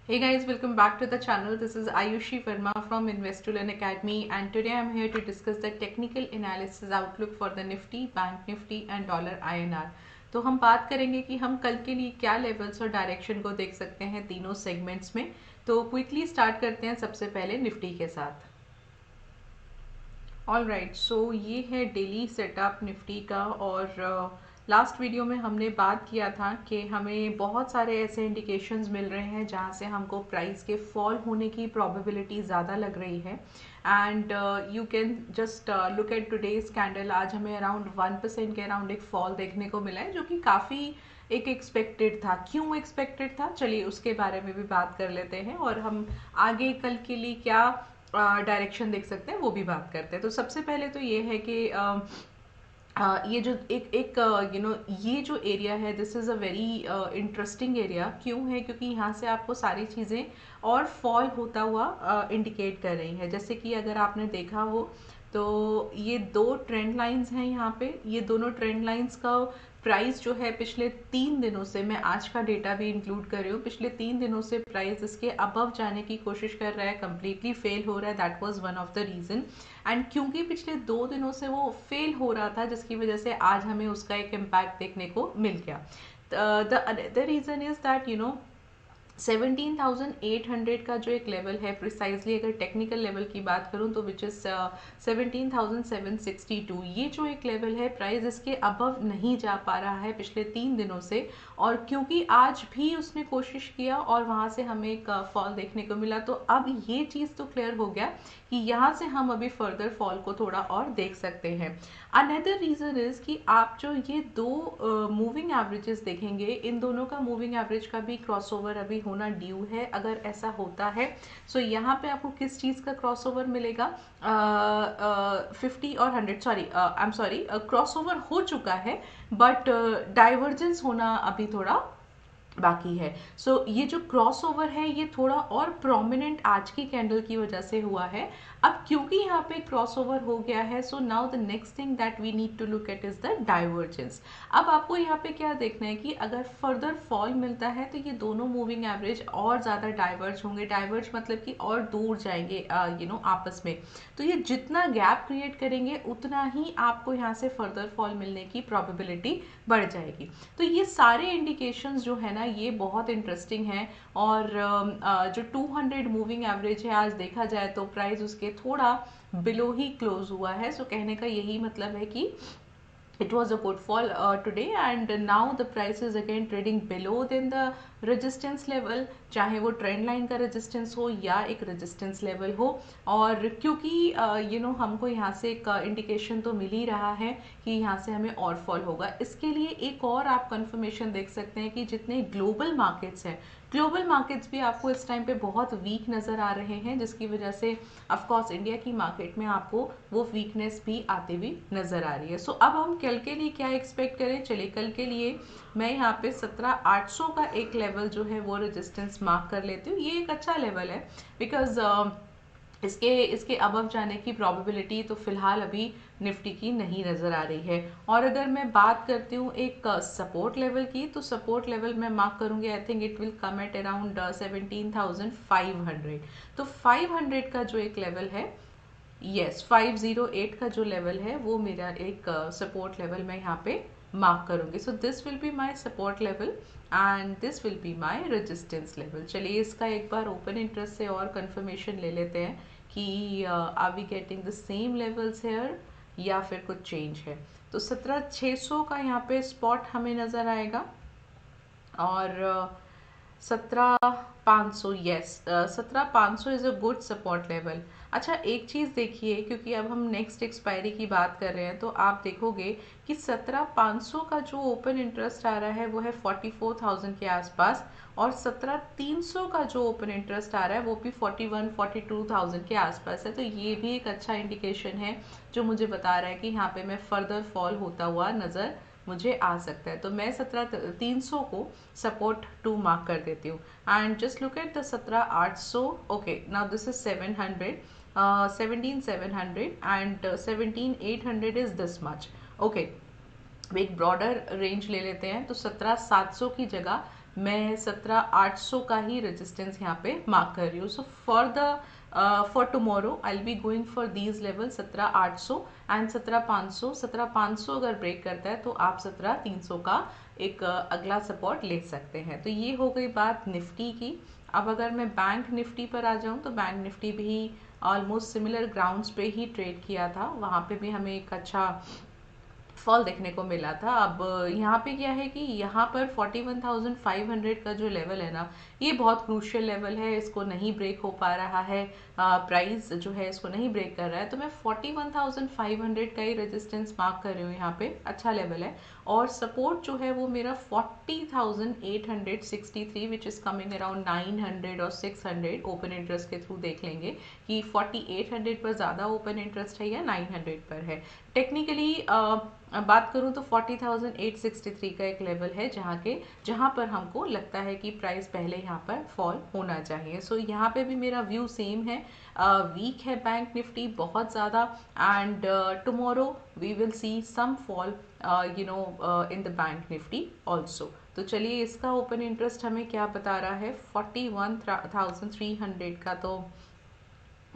Hey guys, welcome back to the channel. This is Ayushi Verma from Investolearn Academy, and today I'm here to discuss the technical analysis outlook for the Nifty, Bank Nifty and Dollar INR. तो हम बात करेंगे कि हम कल के लिए क्या लेवल्स और डायरेक्शन को देख सकते हैं तीनों सेगमेंट्स में। तो क्विकली स्टार्ट करते हैं सबसे पहले निफ्टी के साथ। ऑल राइट, सो ये है डेली सेटअप निफ्टी का। और लास्ट वीडियो में हमने बात किया था कि हमें बहुत सारे ऐसे इंडिकेशंस मिल रहे हैं जहाँ से हमको प्राइस के फॉल होने की प्रोबेबिलिटी ज़्यादा लग रही है। And you can just look at today's candle. आज हमें अराउंड 1% के अराउंड एक फॉल देखने को मिला है, जो कि काफ़ी एक एक्सपेक्टेड था। क्यों एक्सपेक्टेड था, चलिए उसके बारे में भी बात कर लेते हैं, और हम आगे कल के लिए क्या डायरेक्शन देख सकते हैं वो भी बात करते हैं। तो सबसे पहले तो ये है कि ये जो एक एक ये जो एरिया है, this is a very interesting area. क्यों है, क्योंकि यहाँ से आपको सारी चीज़ें और फॉल होता हुआ इंडिकेट कर रही है। जैसे कि अगर आपने देखा हो तो ये दो ट्रेंड लाइंस हैं यहाँ पे। ये दोनों ट्रेंड लाइंस का प्राइस जो है पिछले 3 दिनों से, मैं आज का डेटा भी इंक्लूड कर रही हूँ, पिछले 3 दिनों से प्राइस इसके अबव जाने की कोशिश कर रहा है, कम्प्लीटली फेल हो रहा है। That was one of the reason. And क्योंकि पिछले 2 दिनों से वो फेल हो रहा था, जिसकी वजह से आज हमें उसका एक इम्पैक्ट देखने को मिल गया। The another reason is that 17,800 का जो एक लेवल है, प्रिसाइजली अगर टेक्निकल लेवल की बात करूं तो विच इज़ 17,762। ये जो एक लेवल है, प्राइस इसके अबव नहीं जा पा रहा है पिछले 3 दिनों से। और क्योंकि आज भी उसने कोशिश किया और वहाँ से हमें एक फॉल देखने को मिला, तो अब ये चीज़ तो क्लियर हो गया कि यहाँ से हम अभी फर्दर फॉल को थोड़ा और देख सकते हैं। अनदर रीज़न इज़ कि आप जो ये दो मूविंग एवरेजेस देखेंगे, इन दोनों का मूविंग एवरेज का भी क्रॉसओवर अभी होना ड्यू है। अगर ऐसा होता है सो यहाँ पे आपको किस चीज़ का क्रॉसओवर मिलेगा, 50 और 100, sorry I am sorry, crossover हो चुका है, बट डाइवर्जेंस होना अभी थोड़ा बाकी है। सो ये जो क्रॉसओवर है ये थोड़ा और प्रोमिनेंट आज की कैंडल की वजह से हुआ है। अब क्योंकि यहाँ पे क्रॉसओवर हो गया है, so now the next thing that we need to look at is the divergence. अब आपको यहाँ पे क्या देखना है कि अगर फर्दर फॉल मिलता है तो ये दोनों मूविंग एवरेज और ज़्यादा डाइवर्ज होंगे। डाइवर्ज मतलब कि और दूर जाएंगे आपस में। तो ये जितना गैप क्रिएट करेंगे उतना ही आपको यहाँ से फर्दर फॉल मिलने की प्रोबेबिलिटी बढ़ जाएगी। तो ये सारे इंडिकेशंस जो है ना, ये बहुत इंटरेस्टिंग है। और जो 200 मूविंग एवरेज है, आज देखा जाए तो प्राइस उसके थोड़ा बिलो ही क्लोज हुआ है। सो कहने का यही मतलब है कि it was a good fall today, and now the price is again trading below than the resistance level, चाहे वो ट्रेंड लाइन का रेजिस्टेंस हो या एक रेजिस्टेंस लेवल हो। और क्योंकि हमको यहाँ से एक इंडिकेशन तो मिल ही रहा है कि यहाँ से हमें और फॉल होगा। इसके लिए एक और आप कंफर्मेशन देख सकते हैं कि जितने ग्लोबल मार्केट्स हैं, ग्लोबल मार्केट्स भी आपको इस टाइम पे बहुत वीक नज़र आ रहे हैं, जिसकी वजह से ऑफकोर्स इंडिया की मार्केट में आपको वो वीकनेस भी आती हुई नज़र आ रही है। सो अब हम कल के लिए क्या एक्सपेक्ट करें, चलिए कल के लिए मैं यहाँ पे 17,800 का एक लेवल जो है वो रेजिस्टेंस मार्क कर लेती हूँ। ये एक अच्छा लेवल है, बिकॉज इसके अबव जाने की प्रोबेबिलिटी तो फिलहाल अभी निफ्टी की नहीं नज़र आ रही है। और अगर मैं बात करती हूँ एक सपोर्ट लेवल की, तो सपोर्ट लेवल मैं मार्क करूँगी, I think it will come at around 17,500। तो 500 का जो एक लेवल है, यस 508 का जो लेवल है, वो मेरा एक सपोर्ट लेवल मैं यहाँ पे मार्क करूँगी। So this will be my support level and this will be my resistance level. चलिए इसका एक बार ओपन इंटरेस्ट से और कंफर्मेशन ले लेते हैं कि are we getting the same levels here या फिर कुछ चेंज है। तो 17,600 का यहाँ पे स्पॉट हमें नज़र आएगा, और 17,500, yes 17,500 is a good support level. अच्छा एक चीज़ देखिए, क्योंकि अब हम नेक्स्ट एक्सपायरी की बात कर रहे हैं, तो आप देखोगे कि 17,500 का जो ओपन इंटरेस्ट आ रहा है वो है 44,000 के आसपास, और 17,300 का जो ओपन इंटरेस्ट आ रहा है वो भी 42,000 के आसपास है। तो ये भी एक अच्छा इंडिकेशन है जो मुझे बता रहा है कि यहाँ पे मैं फर्दर फॉल होता हुआ नज़र मुझे आ सकता है। तो मैं 17,300 को सपोर्ट टू मार्क कर देती हूँ। And just look at the 17,800। Okay, now this is 700, 17,700 and 17,800 is this much. Okay, एक ब्रॉडर रेंज ले लेते हैं, तो 17,700 की जगह मैं 17,800 का ही रेजिस्टेंस यहाँ पे मार्क कर रही हूँ. So for tomorrow I will be going for these level 17,800 and 17,500. 17,500 अगर ब्रेक करता है तो आप 17,300 का एक अगला सपोर्ट ले सकते हैं. तो ये हो गई बात निफ्टी की. अब अगर मैं बैंक निफ्टी पर आ जाऊं तो बैंक निफ्टी भी ऑलमोस्ट सिमिलर ग्राउंड्स पे ही ट्रेड किया था. वहाँ पे भी हमें एक अच्छा फॉल देखने को मिला था. अब यहाँ पे क्या है कि यहाँ पर 41,500 का जो लेवल है ना, ये बहुत क्रूशियल लेवल है. इसको नहीं ब्रेक हो पा रहा है, प्राइस जो है इसको नहीं ब्रेक कर रहा है. तो मैं 41,500 का ही रेजिस्टेंस मार्क कर रही हूँ. यहाँ पे अच्छा लेवल है. और सपोर्ट जो है वो मेरा 40,863 विच इज़ कमिंग अराउंड 900 और 600. ओपन इंटरेस्ट के थ्रू देख लेंगे कि 4800 पर ज़्यादा ओपन इंटरेस्ट है या 900 पर है. टेक्निकली बात करूं तो 40,863 का एक लेवल है जहां पर हमको लगता है कि प्राइस पहले यहाँ पर फॉल होना चाहिए. सो यहाँ पे भी मेरा व्यू सेम है. वीक है बैंक निफ्टी बहुत ज़्यादा and tomorrow we will see some fall in the bank Nifty also. तो चलिए इसका ओपन इंटरेस्ट हमें क्या बता रहा है. 41,300 का तो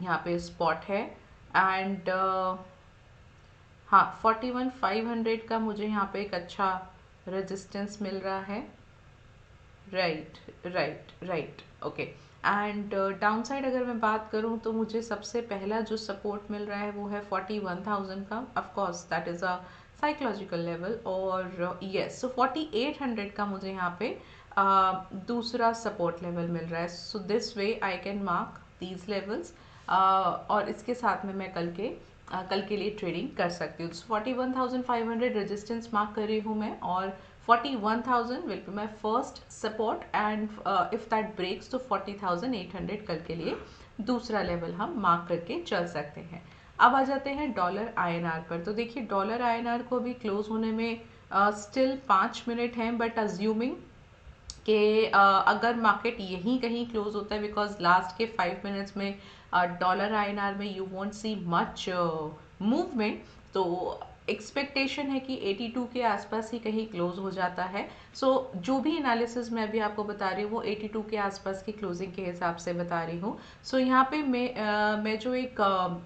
यहाँ पे स्पॉट है एंड हाँ 41,500 का मुझे यहाँ पे एक अच्छा रेजिस्टेंस मिल रहा है. Right okay. And down side अगर मैं बात करूँ तो मुझे सबसे पहला जो सपोर्ट मिल रहा है वो है 41,000 का. Of course that is a psychological level. और यस, सो 4800 का मुझे यहाँ पे दूसरा सपोर्ट लेवल मिल रहा है. So this way I can mark these levels और इसके साथ में मैं कल के लिए ट्रेडिंग कर सकती हूँ. 41,500 रेजिस्टेंस मार्क कर रही हूँ मैं और 41,000 will be my first support and if that breaks तो 40,800 कल के लिए दूसरा लेवल हम मार्क करके चल सकते हैं. अब आ जाते हैं डॉलर आईएनआर पर. तो देखिए डॉलर आईएनआर को भी क्लोज होने में स्टिल 5 मिनट हैं, बट अज्यूमिंग कि अगर मार्केट यहीं कहीं क्लोज होता है बिकॉज लास्ट के 5 मिनट्स में डॉलर आईएनआर में you want see much movement. तो एक्सपेक्टेशन है कि 82 के आसपास ही कहीं क्लोज हो जाता है. सो जो भी एनालिसिस मैं अभी आपको बता रही हूँ वो 82 के आसपास की क्लोजिंग के हिसाब से बता रही हूँ. सो यहाँ पे मैं जो एक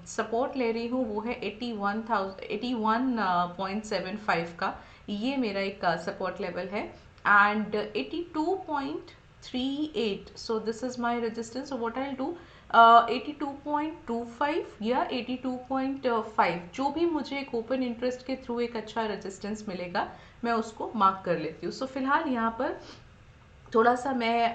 सपोर्ट ले रही हूँ वो है 81.75 का. ये मेरा एक सपोर्ट लेवल है and 82.38. so this is my resistance. so what I'll do 82.25 या 82.5 जो भी मुझे एक ओपन इंटरेस्ट के थ्रू एक अच्छा रेजिस्टेंस मिलेगा मैं उसको मार्क कर लेती हूँ. सो फिलहाल यहाँ पर थोड़ा सा मैं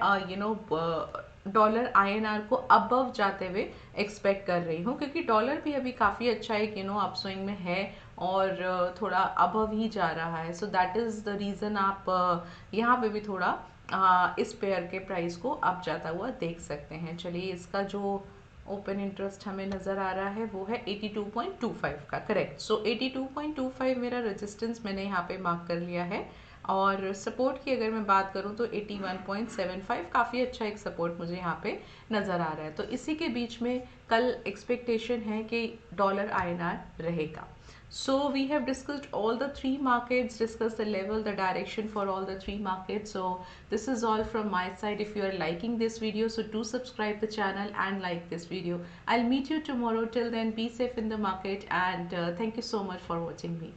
डॉलर आईएनआर को अबव जाते हुए एक्सपेक्ट कर रही हूँ क्योंकि डॉलर भी अभी काफ़ी अच्छा एक अपस्विंग में है और थोड़ा अबव ही जा रहा है. So that is the reason आप यहाँ पे भी थोड़ा इस पेयर के प्राइस को अप जाता हुआ देख सकते हैं. चलिए इसका जो ओपन इंटरेस्ट हमें नज़र आ रहा है वो है 82.25 का. करेक्ट. सो 82.25 मेरा रेजिस्टेंस मैंने यहाँ पे मार्क कर लिया है और सपोर्ट की अगर मैं बात करूं तो 81.75 काफ़ी अच्छा एक सपोर्ट मुझे यहाँ पे नज़र आ रहा है. तो इसी के बीच में कल एक्सपेक्टेशन है कि डॉलर आईएनआर रहेगा. So we have discussed all the three markets, discussed the level, the direction for all the three markets. So this is all from my side. If you are liking this video, so do subscribe the channel and like this video. I'll meet you tomorrow. Till then, be safe in the market and thank you so much for watching me.